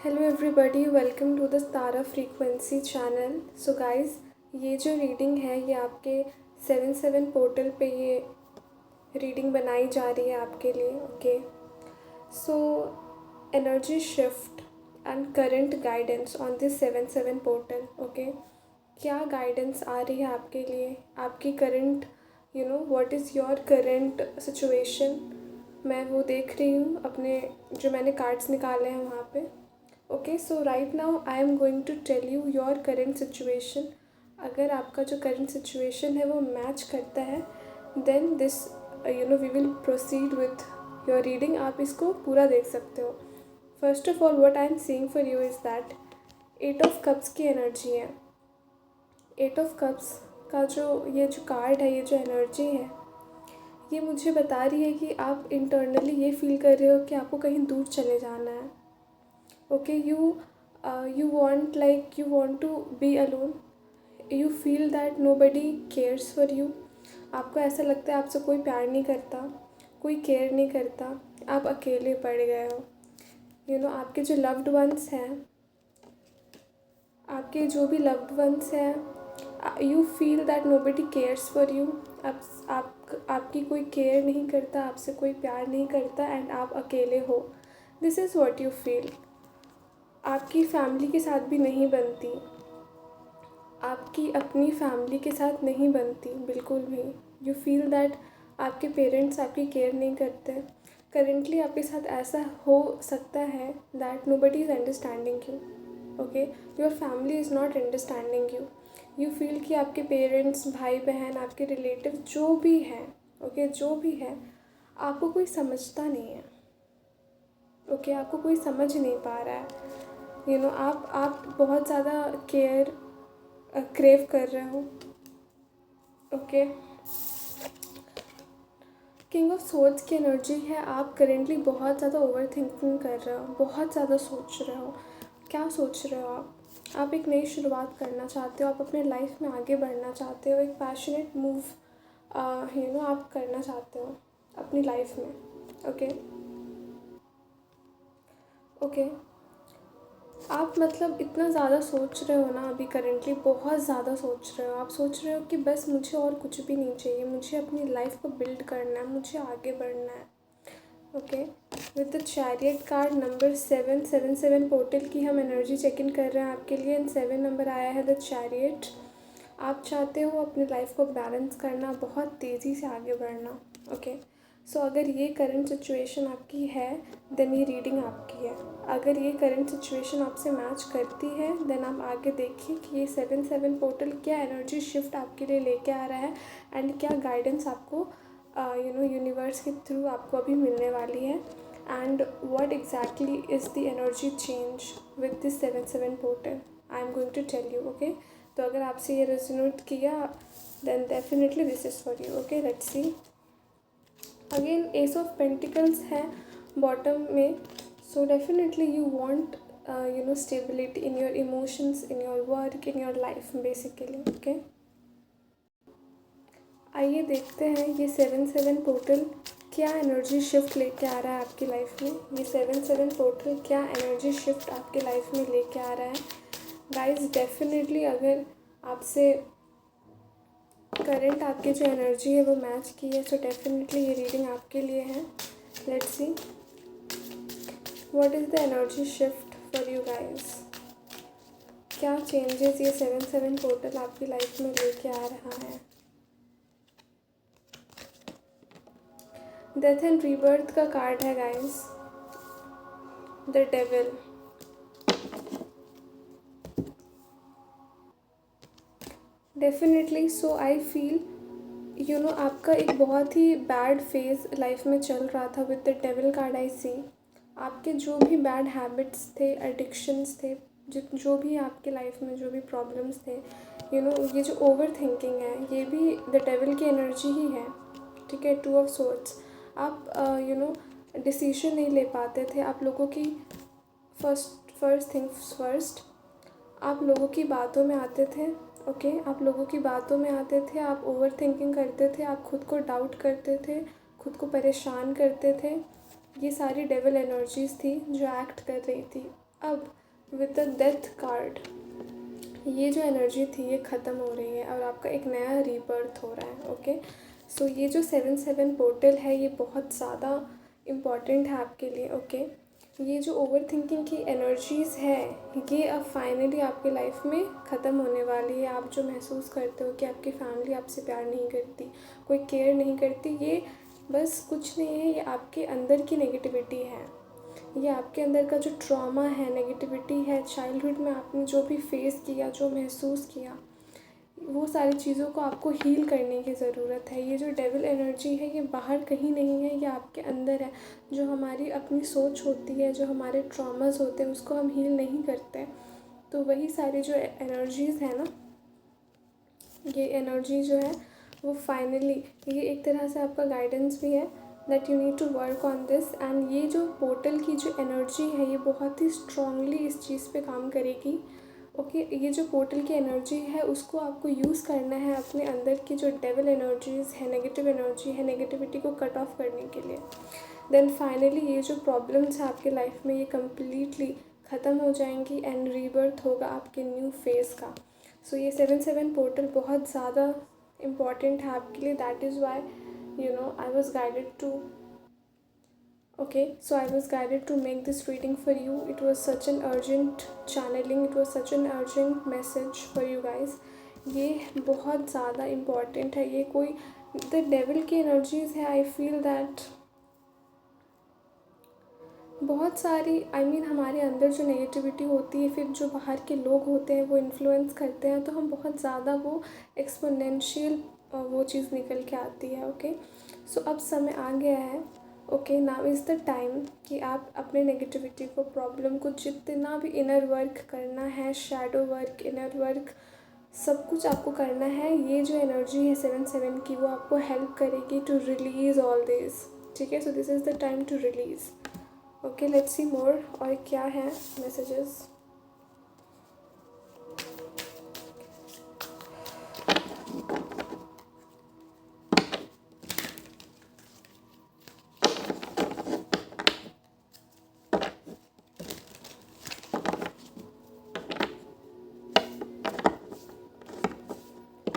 Hello everybody, welcome to the star of frequency channel. So guys, ये जो reading है ये आपके 7/7 पोर्टल पे ये रीडिंग बनाई जा रही है आपके लिए। Okay, so energy shift and current guidance on this 7/7 portal. Okay, क्या गाइडेंस आ रही है आपके लिए, आपकी current what is your current situation. मैं वो देख रही हूँ अपने जो मैंने कार्ड्स निकाले हैं वहाँ पे। Okay, so right now I am going to tell you your current situation. अगर आपका जो करेंट सिचुएशन है वो मैच करता है then this we will proceed with your reading. आप इसको पूरा देख सकते हो। First of all what I am seeing for you is that 8 of cups की एनर्जी है। 8 ऑफ कप्स का ये जो कार्ड है, ये जो एनर्जी है, ये मुझे बता रही है कि आप इंटरनली ये फील कर रहे हो कि आपको कहीं दूर चले जाना है। Okay, you want to be alone. You feel that nobody cares for you. आपको ऐसा लगता है आपसे कोई प्यार नहीं करता, कोई केयर नहीं करता, आप अकेले पड़ गए हो। आपके जो लव्ड वंस हैं, आपके जो भी लव्ड वंस हैं, you feel that nobody cares for you. आपकी कोई केयर नहीं करता, आपसे कोई प्यार नहीं करता एंड आप अकेले हो। This is what you feel. आपकी फैमिली के साथ भी नहीं बनती, आपकी अपनी फैमिली के साथ नहीं बनती बिल्कुल भी। यू फील दैट आपके पेरेंट्स आपकी केयर नहीं करते। करेंटली आपके साथ ऐसा हो सकता है that nobody is understanding you. Okay, your family is not understanding you. You feel कि आपके पेरेंट्स, भाई बहन, आपके रिलेटिव जो भी हैं, ओके, जो भी है, आपको कोई समझता नहीं है। ओके, आपको कोई समझ नहीं पा रहा है। आप बहुत ज़्यादा केयर क्रेव कर रहे हो। ओके, किंग ऑफ सोर्ड्स की एनर्जी है। आप करेंटली बहुत ज़्यादा ओवर थिंकिंग कर रहे हो, बहुत ज़्यादा सोच रहे हो। क्या सोच रहे हो आप एक नई शुरुआत करना चाहते हो, आप अपने लाइफ में आगे बढ़ना चाहते हो, एक पैशनेट मूव आप करना चाहते हो अपनी लाइफ में। ओके ओके, आप मतलब इतना ज़्यादा सोच रहे हो ना अभी करेंटली, बहुत ज़्यादा सोच रहे हो। आप सोच रहे हो कि बस मुझे और कुछ भी नहीं चाहिए, मुझे अपनी लाइफ को बिल्ड करना है, मुझे आगे बढ़ना है। Okay, with the chariot card number 7/7 portal की हम एनर्जी चेक इन कर रहे हैं आपके लिए एंड 7 नंबर आया है द चैरियट। आप चाहते हो अपनी लाइफ को बैलेंस करना, बहुत तेज़ी से आगे बढ़ना। ओके, सो अगर ये करंट सिचुएशन आपकी है देन ये रीडिंग आपकी है। अगर ये करंट सिचुएशन आपसे मैच करती है देन आप आगे देखिए कि ये 7/7 पोर्टल क्या एनर्जी शिफ्ट आपके लिए लेके आ रहा है एंड क्या गाइडेंस आपको यूनिवर्स के थ्रू आपको अभी मिलने वाली है and what exactly is the energy change with this 7/7 portal. I am going to tell you. Okay, तो अगर आपसे ये रेजोनेट किया then definitely this is for you. Okay, let's see. Again ace of pentacles है bottom में। So definitely you want stability in your emotions, in your work, in your life basically. Okay, आइए देखते हैं ये 7/7 portal क्या energy shift लेके आ रहा है आपकी लाइफ में। ये 7/7 पोर्टल क्या एनर्जी शिफ्ट आपके लाइफ में लेके आ रहा है गाइस। डेफिनेटली अगर आपसे करंट आपकी जो एनर्जी है वो मैच की है तो डेफिनेटली ये रीडिंग आपके लिए है। Let's see what is the energy shift for you guys. क्या चेंजेस ये 7/7 पोर्टल आपकी लाइफ में लेके आ रहा है। डेथ एंड रीबर्थ का कार्ड है guys, the devil. Definitely so I feel आपका एक बहुत ही बैड फेज़ लाइफ में चल रहा था विद द डेविल कार्ड। आई सी आपके जो भी बैड हैबिट्स थे, एडिक्शंस थे, जो भी आपके लाइफ में जो भी प्रॉब्लम्स थे, ये जो ओवर थिंकिंग है ये भी द डेविल की एनर्जी ही है। ठीक है, 2 ऑफ सोर्ड्स। आप डिसीजन नहीं ले पाते थे। आप लोगों की फर्स्ट थिंग्स फर्स्ट, आप लोगों की बातों में आते थे। ओके, आप लोगों की बातों में आते थे, आप ओवर थिंकिंग करते थे, आप खुद को डाउट करते थे, खुद को परेशान करते थे। ये सारी डेविल एनर्जीज़ थी जो एक्ट कर रही थी अब विद द डेथ कार्ड, ये जो एनर्जी थी ये ख़त्म हो रही है और आपका एक नया रीबर्थ हो रहा है। ओके, सो ये जो 7-7 पोर्टल है ये बहुत ज़्यादा इम्पॉर्टेंट है आपके लिए। ओके, ये जो ओवर थिंकिंग की एनर्जीज़ है ये अब फाइनली आपके लाइफ में ख़त्म होने वाली है। आप जो महसूस करते हो कि आपकी फैमिली आपसे प्यार नहीं करती, कोई केयर नहीं करती, ये बस कुछ नहीं है, ये आपके अंदर की नेगेटिविटी है। ये आपके अंदर का जो ट्रॉमा है, नेगेटिविटी है, चाइल्डहुड में आपने जो भी फेस किया, जो महसूस किया, वो सारी चीज़ों को आपको हील करने की ज़रूरत है। ये जो डेविल एनर्जी है ये बाहर कहीं नहीं है, ये आपके अंदर है। जो हमारी अपनी सोच होती है, जो हमारे ट्रॉमास होते हैं, उसको हम हील नहीं करते। तो वही सारी जो एनर्जीज़ है ना, ये एनर्जी जो है वो फाइनली, ये एक तरह से आपका गाइडेंस भी है that you need to work on this. And ये जो पोर्टल की जो एनर्जी है ये बहुत ही स्ट्रांगली इस चीज़ पे काम करेगी। ओके, ये जो पोर्टल की एनर्जी है उसको आपको यूज़ करना है अपने अंदर की जो डेविल एनर्जीज़ है, नेगेटिव एनर्जी है, नेगेटिविटी को कट ऑफ करने के लिए। देन फाइनली ये जो प्रॉब्लम्स है आपके लाइफ में ये कम्प्लीटली ख़त्म हो जाएंगी एंड रीबर्थ होगा आपके न्यू फेज़ का। सो ये 7-7 पोर्टल बहुत ज़्यादा इम्पॉर्टेंट है आपके लिए। That is why I was guided to I was guided to make this reading for you. It was such an urgent channeling, it was such an urgent message for you guys. ये बहुत ज़्यादा important है। ये कोई the devil की energies है। I feel that बहुत सारी हमारे अंदर जो नेगेटिविटी होती है, फिर जो बाहर के लोग होते हैं वो इन्फ्लुएंस करते हैं, तो हम बहुत ज़्यादा वो एक्सपोनेंशियल वो चीज़ निकल के आती है। ओके, सो अब समय आ गया है। Okay, now is the time कि आप अपने नेगेटिविटी को, प्रॉब्लम को, जितना भी इनर वर्क करना है, शैडो वर्क, इनर वर्क, सब कुछ आपको करना है। ये जो एनर्जी है 7-7 की वो आपको हेल्प करेगी टू रिलीज़ ऑल दिस। ठीक है, so this is the time to release. Okay, let's see more और क्या है मैसेजेस।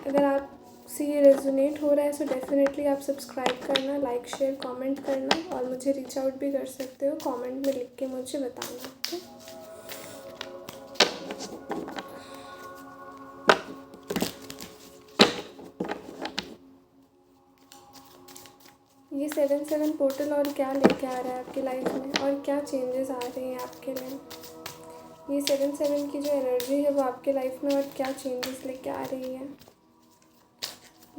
अगर आपसे ये रेजोनेट हो रहा है सो डेफिनेटली आप सब्सक्राइब करना, लाइक, शेयर, कमेंट करना और मुझे रीच आउट भी कर सकते हो, कमेंट में लिख के मुझे बताना। ओके, ये 7-7 पोर्टल और क्या लेके आ रहा है आपकी लाइफ में और क्या चेंजेस आ रहे हैं आपके लिए। ये 7-7 की जो एनर्जी है वो आपके लाइफ में और क्या चेंजेस लेके आ रही है।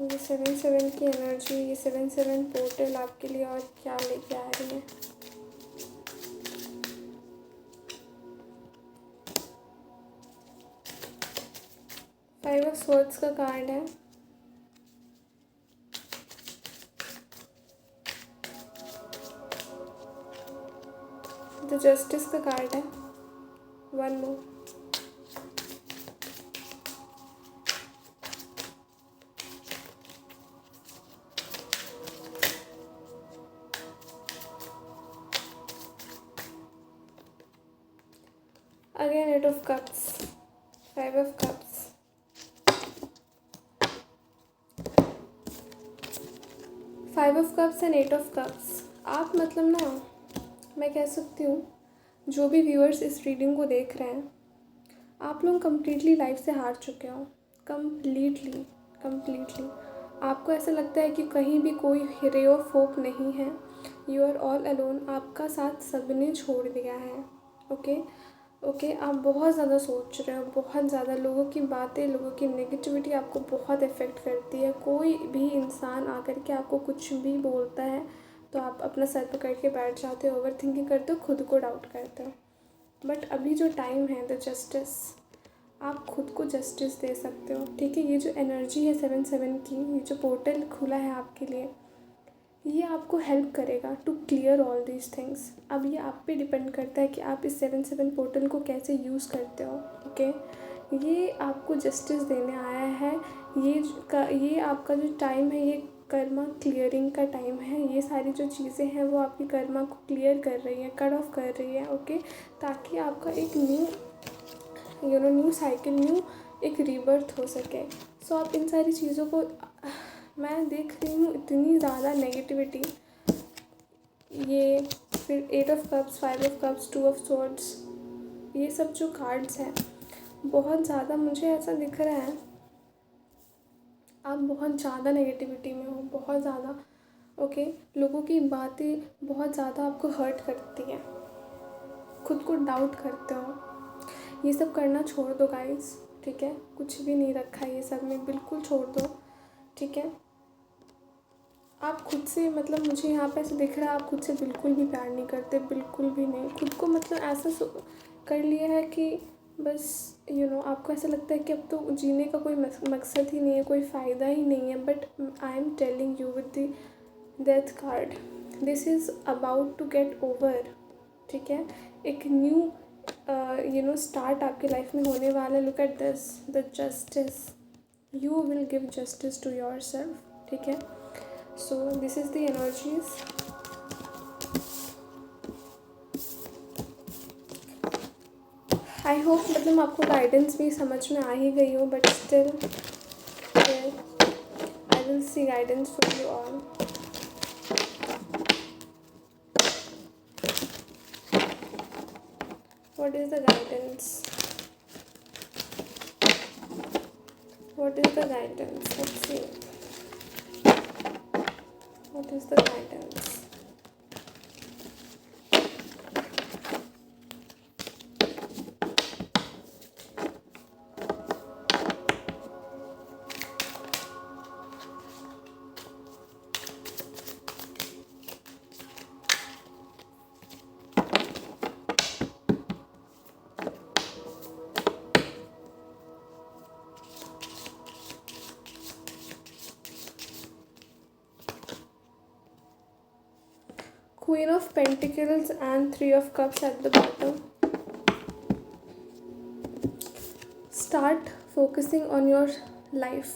ये 7-7 की एनर्जी, ये 7-7 पोर्टल आपके लिए और क्या लेके आ रही है। फाइव ऑफ स्वॉर्ड्स का कार्ड है, द जस्टिस का कार्ड है, one more, again eight of cups, five of cups, five of cups and eight of cups. आप ना, मैं कह सकती हूँ जो भी व्यूअर्स इस रीडिंग को देख रहे हैं, आप लोग कम्प्लीटली लाइफ से हार चुके हो। कम्प्लीटली आपको ऐसा लगता है कि कहीं भी कोई रे ऑफ होप नहीं है। यू आर ऑल अलोन, आपका साथ सबने छोड़ दिया है। ओके, आप बहुत ज़्यादा सोच रहे हो, बहुत ज़्यादा लोगों की बातें, लोगों की नेगेटिविटी आपको बहुत इफ़ेक्ट करती है। कोई भी इंसान आकर के आपको कुछ भी बोलता है तो आप अपना सर पकड़ के बैठ जाते हो, ओवर थिंकिंग करते हो, खुद को डाउट करते हो। बट अभी जो टाइम है, द जस्टिस, आप खुद को जस्टिस दे सकते हो। ठीक है, ये जो एनर्जी है 7-7 की, ये जो पोर्टल खुला है आपके लिए, ये आपको हेल्प करेगा to clear all these things. अब ये आप पे डिपेंड करता है कि आप इस 7-7 पोर्टल को कैसे यूज़ करते हो। ओके, ये आपको जस्टिस देने आया है। ये आपका जो टाइम है ये कर्मा क्लियरिंग का टाइम है। ये सारी जो चीज़ें हैं वो आपकी कर्मा को क्लियर कर रही हैं, कट ऑफ कर रही है, ओके, ताकि आपका एक न्यू साइकिल, न्यू एक रीबर्थ हो सके। सो आप इन सारी चीज़ों को, मैं देख रही हूँ इतनी ज़्यादा नेगेटिविटी, ये फिर 8 of cups, 5 of cups, 2 of swords, ये सब जो कार्ड्स हैं बहुत ज़्यादा मुझे ऐसा दिख रहा है आप बहुत ज़्यादा नेगेटिविटी में हो, बहुत ज़्यादा, ओके। लोगों की बातें बहुत ज़्यादा आपको हर्ट करती हैं, खुद को डाउट करते हो। ये सब करना छोड़ दो गाइस, ठीक है, कुछ भी नहीं रखा है ये सब में, बिल्कुल छोड़ दो, ठीक है। आप खुद से, मतलब मुझे यहाँ पे ऐसे दिख रहा है आप खुद से बिल्कुल भी प्यार नहीं करते, बिल्कुल भी नहीं। खुद को मतलब ऐसा कर लिया है कि बस आपको ऐसा लगता है कि अब तो जीने का कोई मकसद ही नहीं है, कोई फ़ायदा ही नहीं है। But I am telling you with the death card, this is about to get over, ठीक है। एक न्यू स्टार्ट आपके लाइफ में होने वाला है। Look at this, the justice, you will give justice to your self, ठीक है। So this is the energies. I hope मतलब आपको गाइडेंस भी समझ में आ ही गई हो, but still I will C guidance for you all. What is the guidance? What is the guidance? Let's see. What is the guidance? Queen of Pentacles and 3 of Cups at the bottom. Start focusing on your life.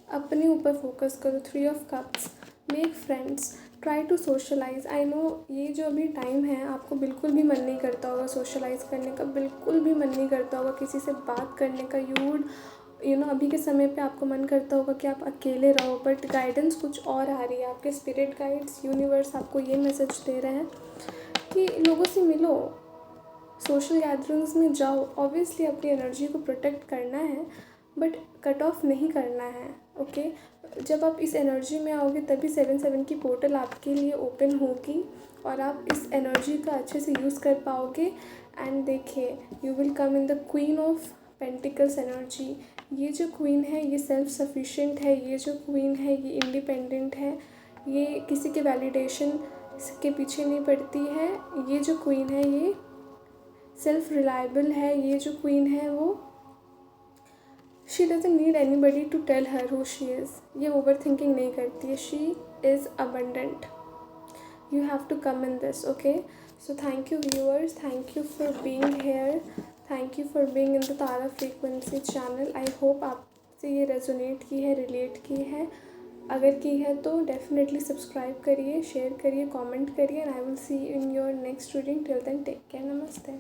अपने ऊपर focus करो। 3 of Cups. Make friends. Try to socialize. I know ये जो अभी time है आपको बिल्कुल भी मन नहीं करता होगा सोशलाइज करने का, बिल्कुल भी मन नहीं करता होगा किसी से बात करने का। अभी के समय पे आपको मन करता होगा कि आप अकेले रहो, बट गाइडेंस कुछ और आ रही है। आपके स्पिरिट गाइड्स, यूनिवर्स आपको ये मैसेज दे रहे हैं कि लोगों से मिलो, सोशल गैदरिंग्स में जाओ। ऑब्वियसली अपनी एनर्जी को प्रोटेक्ट करना है, बट कट ऑफ नहीं करना है, ओके। जब आप इस एनर्जी में आओगे तभी 7/7 की पोर्टल आपके लिए ओपन होगी और आप इस एनर्जी का अच्छे से यूज़ कर पाओगे। एंड देखिए, you will come in the queen of pentacles energy. ये जो क्वीन है ये सेल्फ सफिशिएंट है, ये जो क्वीन है ये इंडिपेंडेंट है, ये किसी के वैलिडेशन के पीछे नहीं पड़ती है। ये जो क्वीन है ये सेल्फ रिलायबल है। ये जो क्वीन है वो she doesn't need anybody to tell her who she is. ये ओवर थिंकिंग नहीं करती है। She is abundant. You have to come in this, okay? So thank you viewers, thank you for being here, thank you for being in the Tara Frequency channel. I hope आपसे ये resonate की है, relate की है। अगर की है तो डेफिनेटली सब्सक्राइब करिए, शेयर करिए, कमेंट करिए, and I will see you in your next reading. Till then take care, नमस्ते।